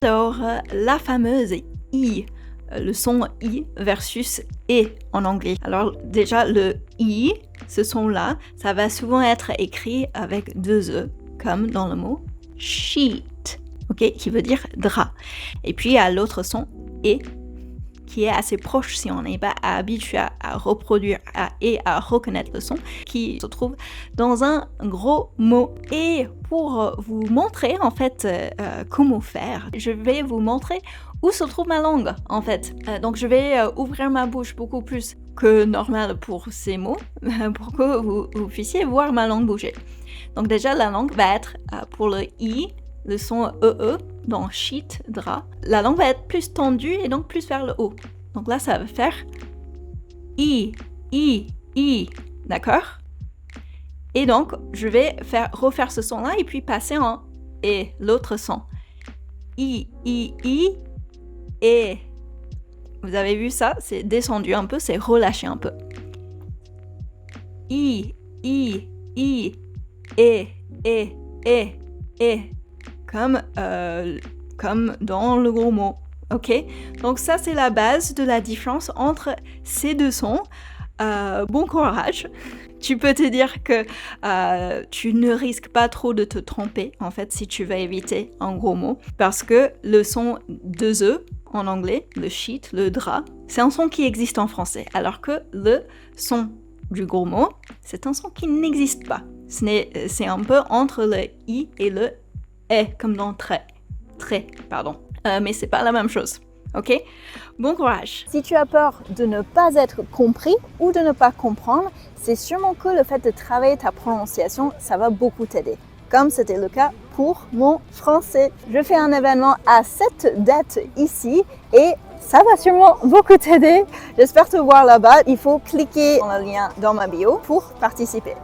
Alors, la fameuse I, le son I versus E en anglais. Alors déjà, le I, ce son-là, ça va souvent être écrit avec 2 E, comme dans le mot sheet, ok, qui veut dire drap. Et puis il y a l'autre son E, qui est assez proche si on n'est pas habitué à reproduire et à reconnaître le son, qui se trouve dans un gros mot. Et pour vous montrer en fait comment faire, je vais vous montrer où se trouve ma langue en fait. Donc je vais ouvrir ma bouche beaucoup plus que normal pour ces mots, pour que vous puissiez voir ma langue bouger. Donc déjà la langue va être pour le I, le son EE dans sheet, drap. La langue va être plus tendue et donc plus vers le haut. Donc là, ça va faire I, d'accord? Et donc, je vais refaire ce son-là et puis passer en E, l'autre son. I, et. Vous avez vu ça? C'est descendu un peu, c'est relâché un peu. I, et. Comme dans le gros mot, ok? Donc ça, c'est la base de la différence entre ces deux sons. Bon courage. Tu peux te dire que tu ne risques pas trop de te tromper, en fait, si tu vas éviter un gros mot. Parce que le son 2 E en anglais, le sheet, le drap, c'est un son qui existe en français. Alors que le son du gros mot, c'est un son qui n'existe pas. C'est un peu entre le I et le E, comme dans trait, pardon. Mais c'est pas la même chose, ok? Bon courage! Si tu as peur de ne pas être compris ou de ne pas comprendre, c'est sûrement que le fait de travailler ta prononciation, ça va beaucoup t'aider. Comme c'était le cas pour mon français. Je fais un événement à cette date ici et ça va sûrement beaucoup t'aider. J'espère te voir là-bas. Il faut cliquer dans le lien dans ma bio pour participer.